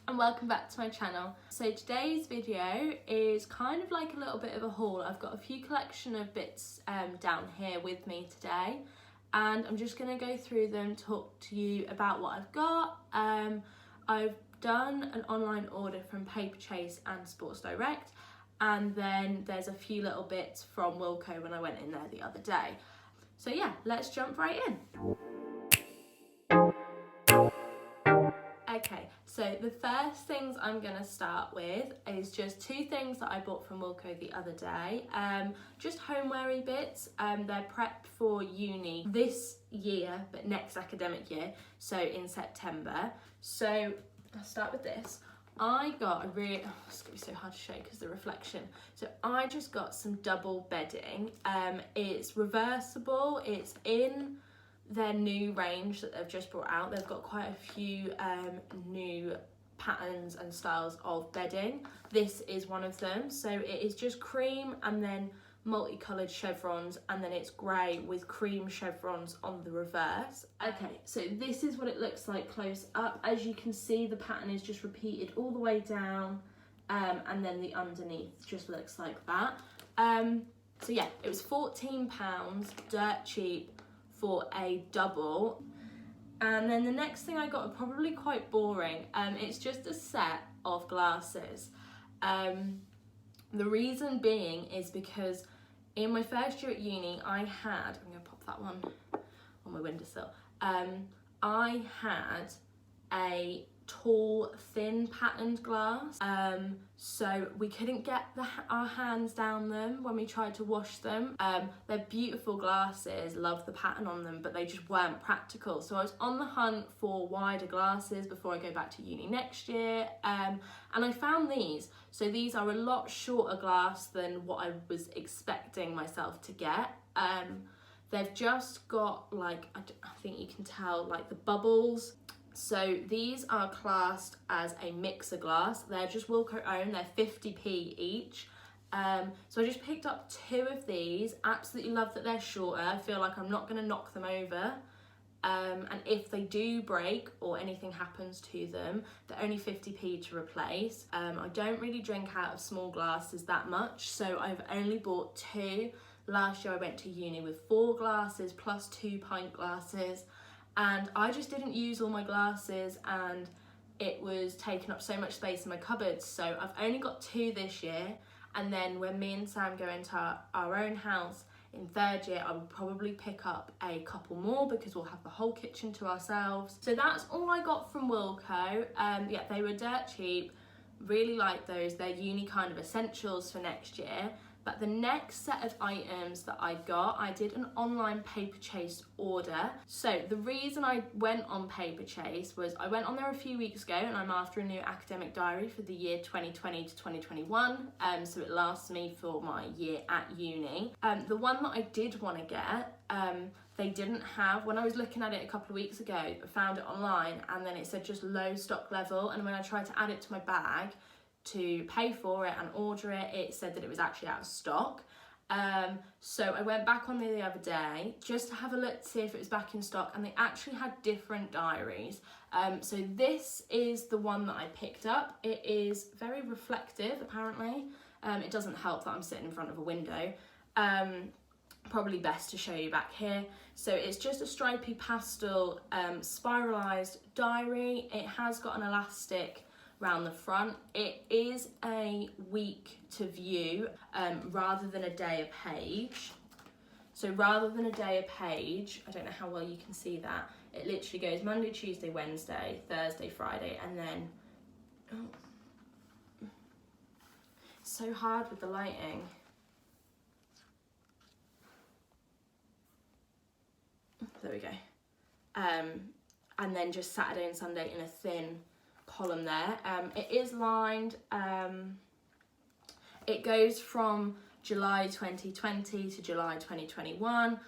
and welcome back to my channel. So today's video is kind of like a little bit of a haul. I've got a few collection of bits down here with me today, and I'm just going to go through them, talk to you about what I've got. I've done an online order from Paperchase and Sports Direct, and then there's a few little bits from Wilko when I went in there the other day. So yeah, let's jump right in. Okay, so the first things I'm going to start with is just two things that I bought from Wilko the other day. Just homeware bits. They're prep for uni this year, but next academic year, so in September. So I'll start with this. I got a really, it's going to be so hard to show because the reflection. So I just got some double bedding. It's reversible, it's in their new range that they've just brought out. They've got quite a few new patterns and styles of bedding. This is one of them. So it is just cream and then multicoloured chevrons, and then it's grey with cream chevrons on the reverse. Okay, so this is what it looks like close up. As you can see, the pattern is just repeated all the way down, and then the underneath just looks like that. So yeah, it was £14, dirt cheap for a double. And then the next thing I got are probably quite boring. It's just a set of glasses. The reason being is because in my first year at uni, I'm gonna pop that one on my windowsill. I had a tall, thin patterned glass. So we couldn't get our hands down them when we tried to wash them. They're beautiful glasses, love the pattern on them, but they just weren't practical. So I was on the hunt for wider glasses before I go back to uni next year. And I found these. So these are a lot shorter glass than what I was expecting myself to get. They've just got like, I think you can tell, like the bubbles. So these are classed as a mixer glass. They're just Wilko owned, they're 50p each. So I just picked up two of these. Absolutely love that they're shorter. I feel like I'm not gonna knock them over. And if they do break or anything happens to them, they're only 50p to replace. I don't really drink out of small glasses that much, so I've only bought two. Last year I went to uni with 4 glasses plus 2 pint glasses. And I just didn't use all my glasses, and it was taking up so much space in my cupboards. So I've only got 2 this year, and then when me and Sam go into our own house in 3rd year, I will probably pick up a couple more because we'll have the whole kitchen to ourselves. So that's all I got from Wilko. Yeah, they were dirt cheap. Really like those. They're uni kind of essentials for next year. But the next set of items that I got, I did an online Paperchase order. So the reason I went on Paperchase was I went on there a few weeks ago, and I'm after a new academic diary for the year 2020 to 2021. So it lasts me for my year at uni. The one that I did want to get, they didn't have, when I was looking at it a couple of weeks ago, I found it online, and then it said just low stock level. And when I tried to add it to my bag to pay for it and order it, it said that it was actually out of stock. So I went back on there the other day just to have a look to see if it was back in stock, and they actually had different diaries. So this is the one that I picked up. It is very reflective, apparently. It doesn't help that I'm sitting in front of a window. Probably best to show you back here. So it's just a stripy pastel spiralized diary. It has got an elastic around the front. It is a week to view rather than a day a page. So rather than a day a page, I don't know how well you can see that, it literally goes Monday, Tuesday, Wednesday, Thursday, Friday, and then, oh, it's so hard with the lighting. There we go. And then just Saturday and Sunday in a thin column there. It is lined. It goes from July 2020 to July 2021.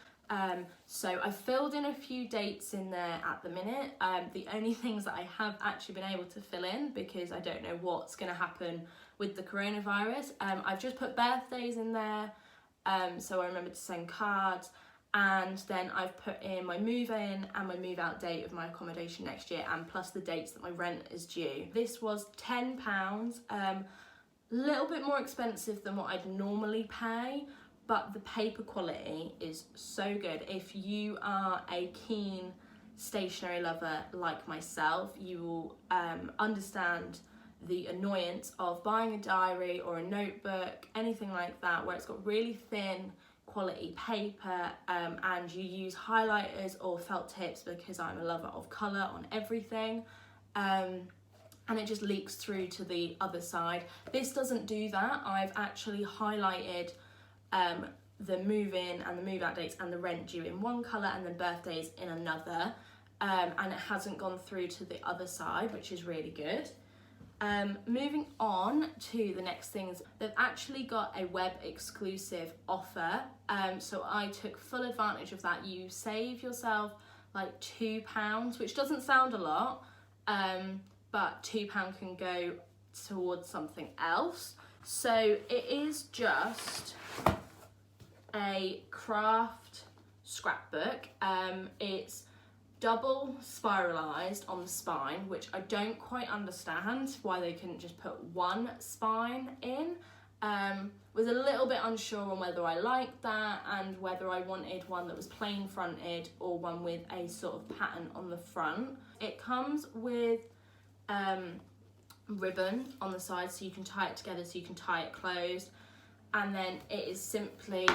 So I've filled in a few dates in there at the minute. The only things that I have actually been able to fill in, because I don't know what's going to happen with the coronavirus, I've just put birthdays in there, so I remember to send cards, and then I've put in my move in and my move out date of my accommodation next year, and plus the dates that my rent is due. This was £10, a little bit more expensive than what I'd normally pay, but the paper quality is so good. If you are a keen stationery lover like myself, you will understand the annoyance of buying a diary or a notebook, anything like that, where it's got really thin quality paper, and you use highlighters or felt tips, because I'm a lover of colour on everything, and it just leaks through to the other side. This doesn't do that. I've actually highlighted the move in and the move out dates and the rent due in one colour and then birthdays in another, and it hasn't gone through to the other side, which is really good. Moving on to the next things, they've actually got a web exclusive offer, so I took full advantage of that. You save yourself like £2, which doesn't sound a lot, but £2 can go towards something else. So it is just a craft scrapbook. It's double spiralized on the spine, which I don't quite understand why they couldn't just put one spine in. Was a little bit unsure on whether I liked that and whether I wanted one that was plain fronted or one with a sort of pattern on the front. It comes with ribbon on the side, so you can tie it together, so you can tie it closed, and then it is simply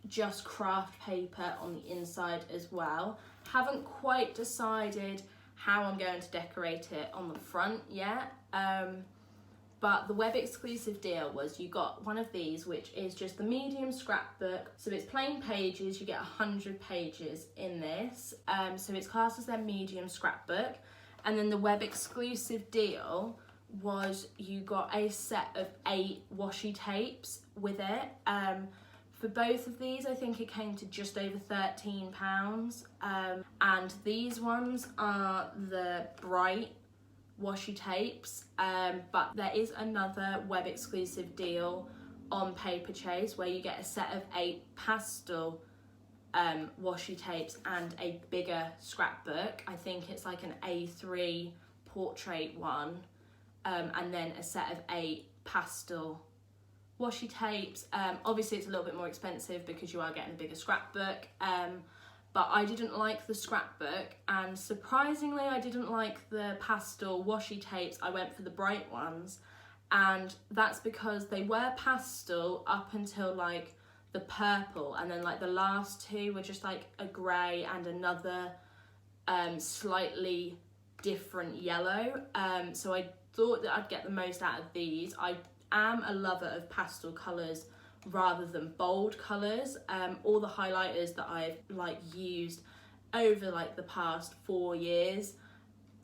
just craft paper on the inside as well. Haven't quite decided how I'm going to decorate it on the front yet, but the web exclusive deal was you got one of these, which is just the medium scrapbook, so it's plain pages. You get 100 pages in this, so it's classed as their medium scrapbook. And then the web exclusive deal was you got a set of 8 washi tapes with it. For both of these, I think it came to just over £13. And these ones are the bright washi tapes, but there is another web exclusive deal on Paperchase where you get a set of 8 pastel washi tapes and a bigger scrapbook. I think it's like an A3 portrait one, and then a set of 8 pastel washi tapes. Obviously it's a little bit more expensive because you are getting a bigger scrapbook, but I didn't like the scrapbook, and surprisingly I didn't like the pastel washi tapes. I went for the bright ones, and that's because they were pastel up until like the purple, and then like the last 2 were just like a grey and another slightly different yellow. So I thought that I'd get the most out of these. I am a lover of pastel colours rather than bold colours. All the highlighters that I've like used over like the past 4 years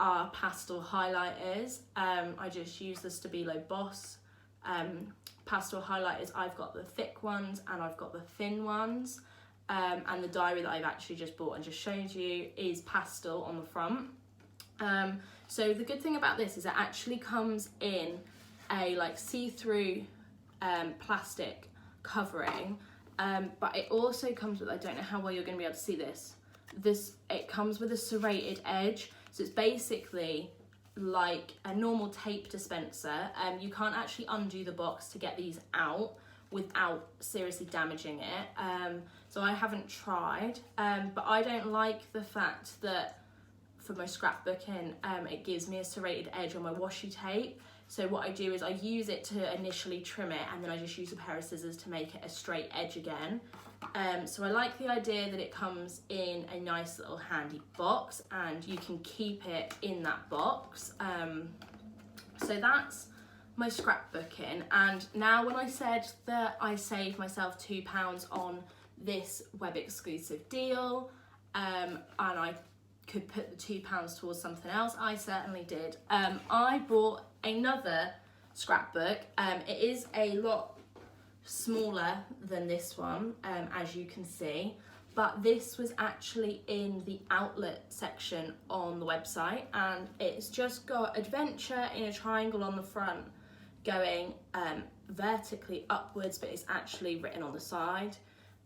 are pastel highlighters. I just use the Stabilo Boss pastel highlighters. I've got the thick ones and I've got the thin ones, and the diary that I've actually just bought and just showed you is pastel on the front. So the good thing about this is it actually comes in a like see-through plastic covering, but it also comes with, I don't know how well you're going to be able to see this, it comes with a serrated edge, so it's basically like a normal tape dispenser. You can't actually undo the box to get these out without seriously damaging it, so I haven't tried, but I don't like the fact that for my scrapbooking it gives me a serrated edge on my washi tape. So what I do is I use it to initially trim it, and then I just use a pair of scissors to make it a straight edge again. So I like the idea that it comes in a nice little handy box and you can keep it in that box. So that's my scrapbooking. And now when I said that I saved myself £2 on this web exclusive deal, and I could put the £2 towards something else, I certainly did. I bought another scrapbook. It is a lot smaller than this one, as you can see, but this was actually in the outlet section on the website, and it's just got adventure in a triangle on the front going vertically upwards, but it's actually written on the side,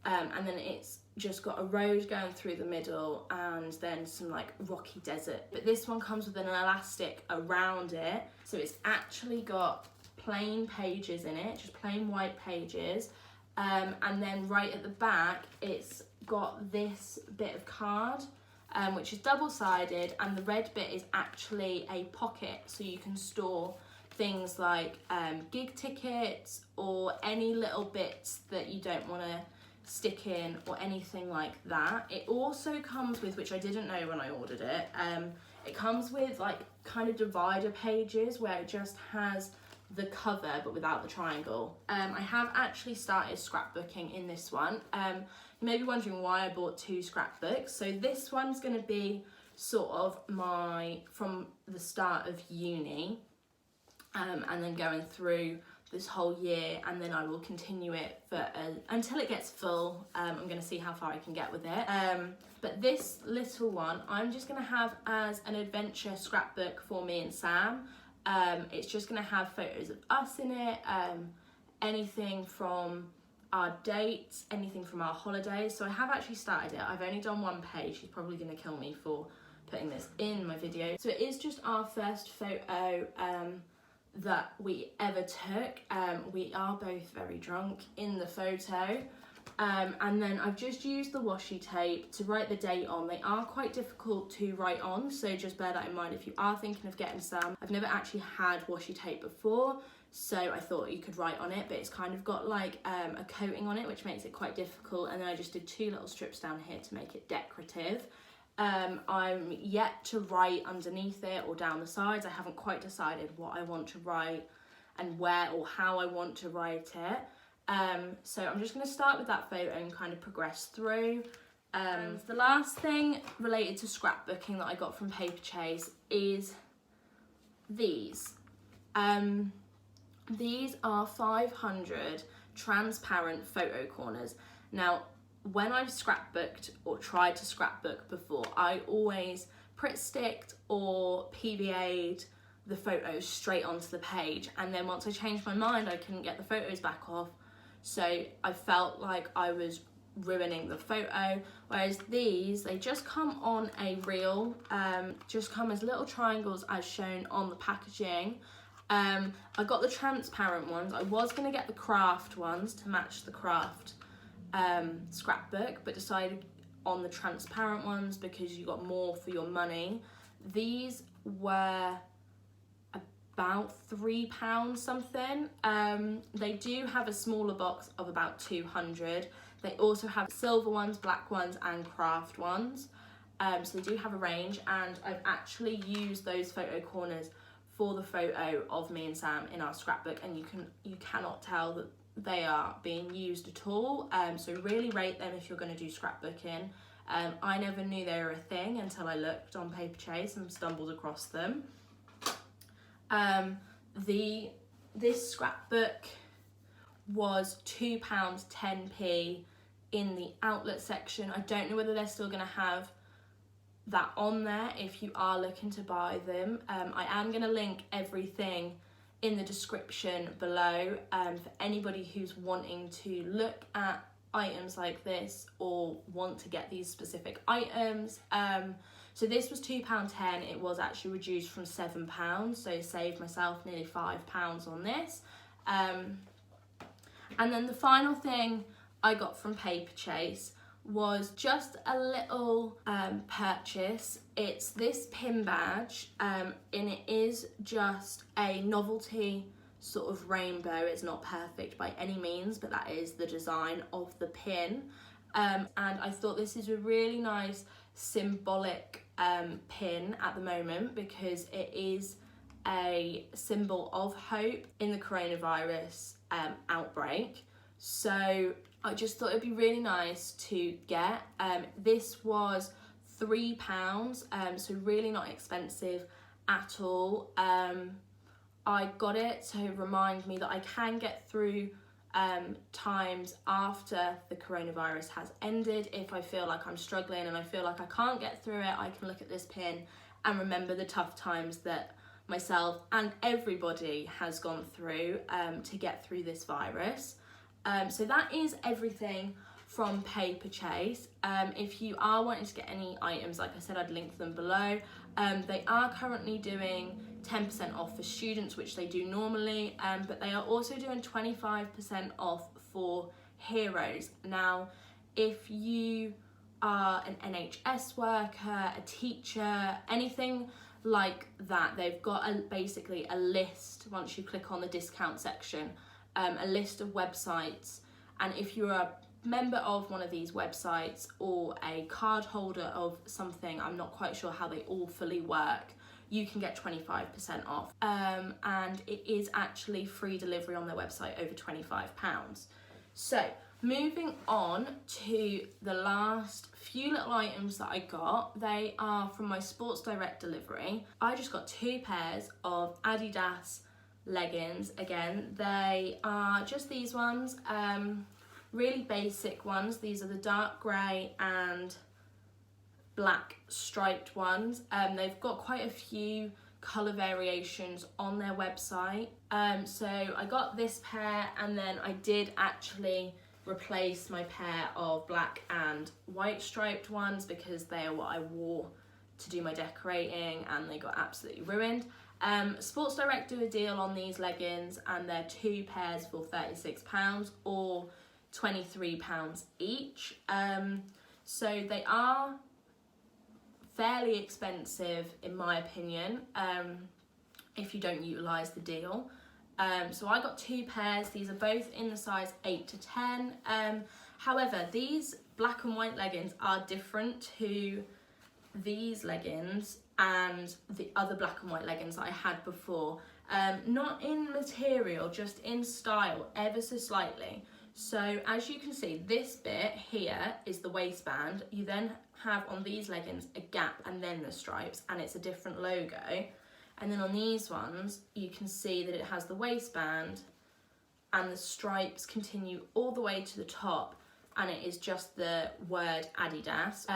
and then it's just got a road going through the middle and then some like rocky desert. But this one comes with an elastic around it, so it's actually got plain pages in it, just plain white pages, and then right at the back it's got this bit of card, which is double-sided, and the red bit is actually a pocket, so you can store things like gig tickets or any little bits that you don't want to stick in or anything like that. It also comes with, which I didn't know when I ordered it, it comes with like kind of divider pages where it just has the cover but without the triangle. I have actually started scrapbooking in this one. You may be wondering why I bought 2 scrapbooks. So this one's going to be sort of my from the start of uni, and then going through this whole year, and then I will continue it for until it gets full. I'm going to see how far I can get with it. But this little one I'm just going to have as an adventure scrapbook for me and Sam. It's just going to have photos of us in it, anything from our dates, anything from our holidays. So I have actually started it. I've only done 1 page. She's probably going to kill me for putting this in my video. So it is just our first photo that we ever took. We are both very drunk in the photo. And then I've just used the washi tape to write the date on. They are quite difficult to write on, so just bear that in mind if you are thinking of getting some. I've never actually had washi tape before, so I thought you could write on it, but it's kind of got like a coating on it, which makes it quite difficult. And then I just did 2 little strips down here to make it decorative. I'm yet to write underneath it or down the sides. I haven't quite decided what I want to write and where or how I want to write it. So I'm just going to start with that photo and kind of progress through. The last thing related to scrapbooking that I got from Paperchase is these. These are 500 transparent photo corners. Now, when I've scrapbooked or tried to scrapbook before, I always Pritt sticked or PVA'd the photos straight onto the page, and then once I changed my mind I couldn't get the photos back off, so I felt like I was ruining the photo. Whereas these, they just come on a reel, just come as little triangles as shown on the packaging. I got the transparent ones. I was going to get the craft ones to match the craft scrapbook, but decided on the transparent ones because you got more for your money. These were about £3 something. They do have a smaller box of about 200. They also have silver ones, black ones and craft ones, so they do have a range, and I've actually used those photo corners for the photo of me and Sam in our scrapbook, and you cannot tell that they are being used at all. So really rate them if you're going to do scrapbooking. I never knew they were a thing until I looked on Paperchase and stumbled across them. This scrapbook was £2 10p in the outlet section. I don't know whether they're still going to have that on there if you are looking to buy them. I am going to link everything in the description below for anybody who's wanting to look at items like this or want to get these specific items. So this was £2.10. It was actually reduced from £7, so saved myself nearly £5 on this. And then the final thing I got from Paperchase was just a little purchase. It's this pin badge, and it is just a novelty sort of rainbow. It's not perfect by any means, but that is the design of the pin. And I thought this is a really nice symbolic pin at the moment, because it is a symbol of hope in the coronavirus outbreak. So I just thought it'd be really nice to get. This was £3, so really not expensive at all. I got it to remind me that I can get through times after the coronavirus has ended. If I feel like I'm struggling and I feel like I can't get through it, I can look at this pin and remember the tough times that myself and everybody has gone through to get through this virus. So that is everything from Paperchase. If you are wanting to get any items, like I said, I'd link them below. They are currently doing 10% off for students, which they do normally, but they are also doing 25% off for heroes. Now, if you are an NHS worker, a teacher, anything like that, they've got basically a list, once you click on the discount section, a list of websites, and if you're a member of one of these websites or a card holder of something, I'm not quite sure how they all fully work, you can get 25% off, and it is actually free delivery on their website over £25. So moving on to the last few little items that I got, they are from my Sports Direct delivery. I just got 2 pairs of Adidas leggings. Again, they are just these ones, really basic ones. These are the dark grey and black striped ones. They've got quite a few colour variations on their website. So I got this pair, and then I did actually replace my pair of black and white striped ones because they are what I wore to do my decorating and they got absolutely ruined. Sports Direct do a deal on these leggings, and they're 2 pairs for £36 or £23 each. So they are fairly expensive in my opinion, if you don't utilise the deal. So I got 2 pairs. These are both in the size 8 to 10. However, these black and white leggings are different to these leggings and the other black and white leggings that I had before. Not in material, just in style, ever so slightly. So as you can see, this bit here is the waistband. You then have on these leggings a gap and then the stripes, and it's a different logo. And then on these ones, you can see that it has the waistband and the stripes continue all the way to the top, and it is just the word Adidas.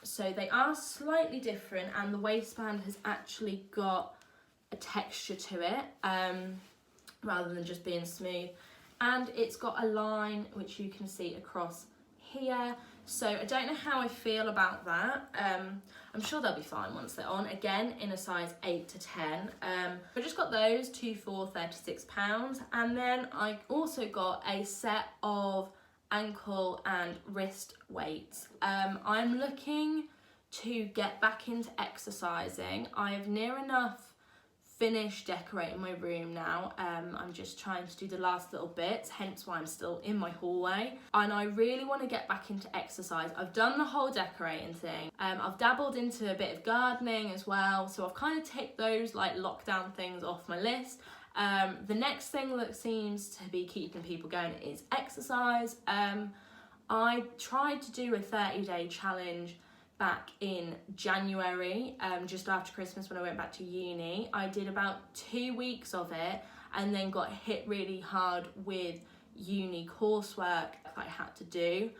So they are slightly different, and the waistband has actually got a texture to it, rather than just being smooth. And it's got a line which you can see across here. So I don't know how I feel about that. I'm sure they'll be fine once they're on. Again, in a size 8 to 10. I just got those, 2 for £36. And then I also got a set of ankle and wrist weights. I'm looking to get back into exercising. I have near enough finished decorating my room now. I'm just trying to do the last little bits, hence why I'm still in my hallway, and I really want to get back into exercise. I've done the whole decorating thing. I've dabbled into a bit of gardening as well, so I've kind of ticked those like lockdown things off my list. The next thing that seems to be keeping people going is exercise. I tried to do a 30-day challenge back in January, just after Christmas when I went back to uni. I did about 2 weeks of it and then got hit really hard with uni coursework that I had to do.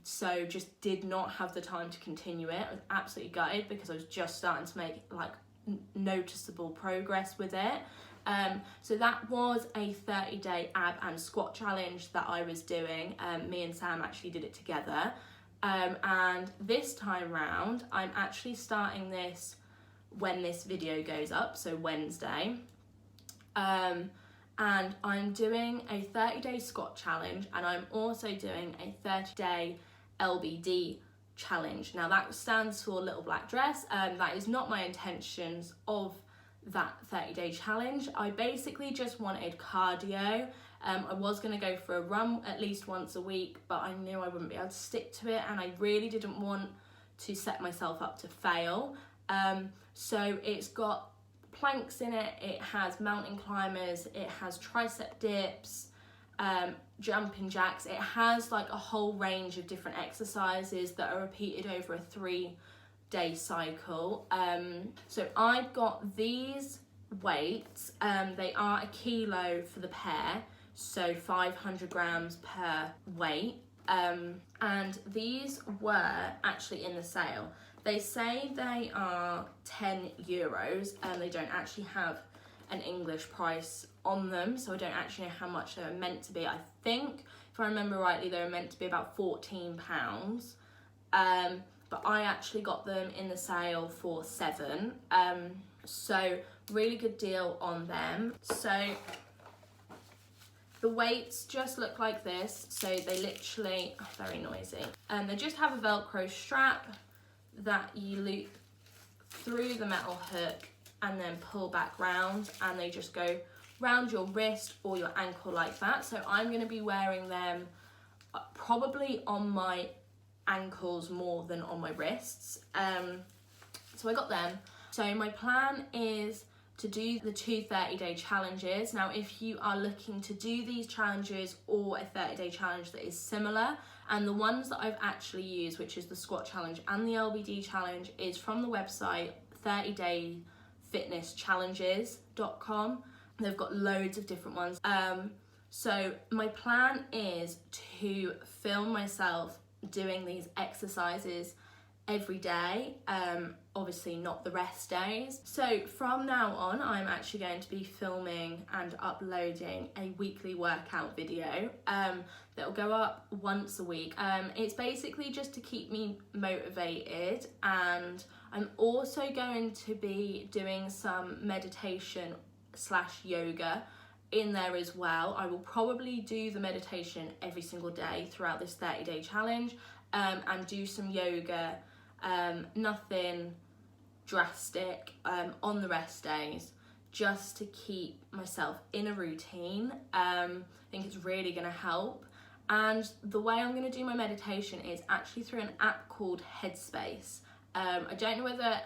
So just did not have the time to continue it. I was absolutely gutted because I was just starting to make like noticeable progress with it. So that was a 30-day ab and squat challenge that I was doing. Me and Sam actually did it together. And this time round, I'm actually starting this when this video goes up, so Wednesday. And I'm doing a 30-day squat challenge, and I'm also doing a 30-day LBD challenge. Now that stands for Little Black Dress. That is not my intentions of that 30-day challenge. I basically just wanted cardio. I was going to go for a run at least once a week, but I knew I wouldn't be able to stick to it, and I really didn't want to set myself up to fail. So it's got planks in it, it has mountain climbers, it has tricep dips, jumping jacks. It has like a whole range of different exercises that are repeated over a 3-day cycle. So I've got these weights. They are 1 kilo for the pair, so 500 grams per weight, and these were actually in the sale. They say they are €10, and they don't actually have an English price on them, so I don't actually know how much they're meant to be. I think, if I remember rightly, they were meant to be about £14. But I actually got them in the sale for £7. So really good deal on them. So the weights just look like this. So they literally, very noisy. They just have a Velcro strap that you loop through the metal hook and then pull back round, and they just go round your wrist or your ankle like that. So I'm going to be wearing them probably on my ankles more than on my wrists. So I got them. So my plan is to do the 2 30-day challenges. Now, if you are looking to do these challenges or a 30-day challenge that is similar, and the ones that I've actually used, which is the squat challenge and the LBD challenge, is from the website 30dayfitnesschallenges.com. They've got loads of different ones. So my plan is to film myself doing these exercises every day, obviously not the rest days. So from now on, I'm actually going to be filming and uploading a weekly workout video that will go up once a week. It's basically just to keep me motivated, and I'm also going to be doing some meditation / yoga in there as well. I will probably do the meditation every single day throughout this 30-day challenge, and do some yoga, nothing drastic on the rest days, just to keep myself in a routine. I think it's really going to help. And the way I'm going to do my meditation is actually through an app called Headspace. I don't know whether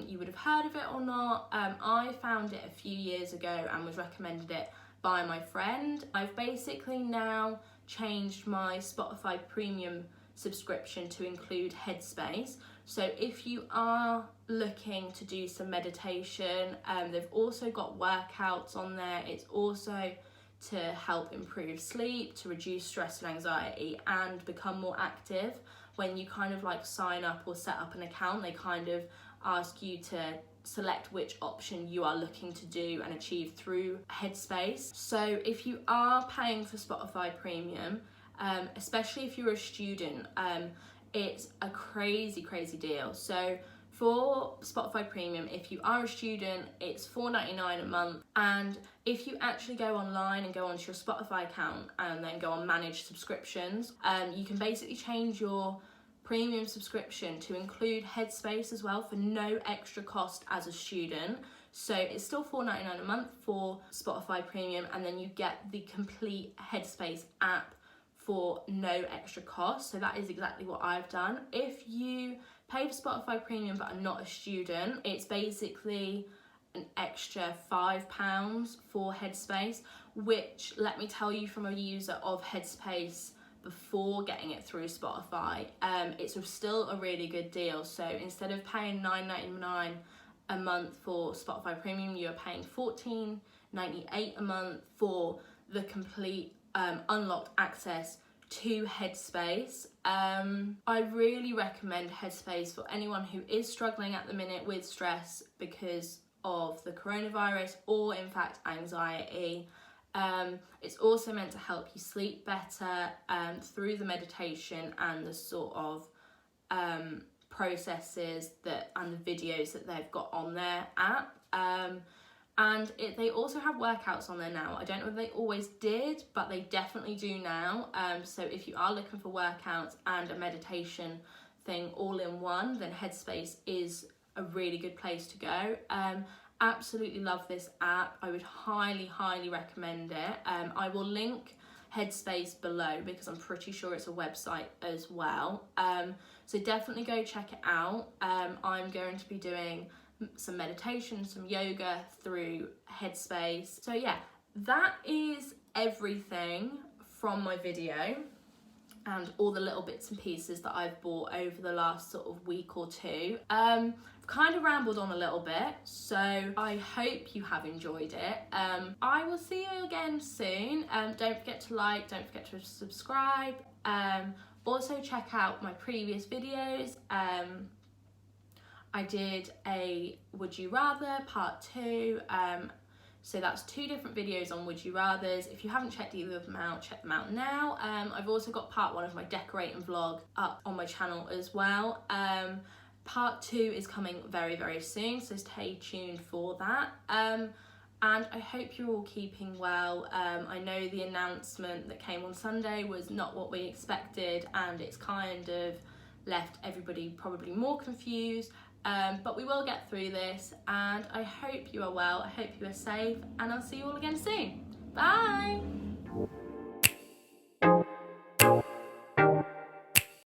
you would have heard of it or not. I found it a few years ago and was recommended it by my friend. I've basically now changed my Spotify Premium subscription to include Headspace. So if you are looking to do some meditation, they've also got workouts on there. It's also to help improve sleep, to reduce stress and anxiety, and become more active. When you kind of like sign up or set up an account, they kind of ask you to select which option you are looking to do and achieve through Headspace. So if you are paying for Spotify Premium, especially if you're a student, it's a crazy deal. So for Spotify Premium, if you are a student, it's $4.99 a month. And if you actually go online and go onto your Spotify account and then go on manage subscriptions, you can basically change your premium subscription to include Headspace as well for no extra cost as a student. So it's still $4.99 a month for Spotify Premium, and then you get the complete Headspace app for no extra cost. So that is exactly what I've done. If you pay for Spotify Premium but are not a student, it's basically an extra £5 for Headspace, which, let me tell you from a user of Headspace before getting it through Spotify, it's still a really good deal. So instead of paying $9.99 a month for Spotify Premium, you're paying $14.98 a month for the complete unlocked access to Headspace. I really recommend Headspace for anyone who is struggling at the minute with stress because of the coronavirus, or in fact anxiety. It's also meant to help you sleep better through the meditation and the sort of processes and the videos that they've got on their app. And they also have workouts on there now. I don't know if they always did, but they definitely do now. So if you are looking for workouts and a meditation thing all in one, then Headspace is a really good place to go. Absolutely love this app. I would highly recommend it. I will link Headspace below because I'm pretty sure it's a website as well. So definitely go check it out. I'm going to be doing some meditation, some yoga through Headspace. So yeah, that is everything from my video and all the little bits and pieces that I've bought over the last sort of week or two. I've kind of rambled on a little bit, so I hope you have enjoyed it. I will see you again soon. Don't forget to like, don't forget to subscribe. Also check out my previous videos. I did a Would You Rather part 2, So that's 2 different videos on Would You Rathers. If you haven't checked either of them out, check them out now. I've also got part 1 of my decorating vlog up on my channel as well. Part 2 is coming very, very soon, so stay tuned for that. And I hope you're all keeping well. I know the announcement that came on Sunday was not what we expected, and it's kind of left everybody probably more confused. But we will get through this, and I hope you are well, I hope you are safe, and I'll see you all again soon. Bye!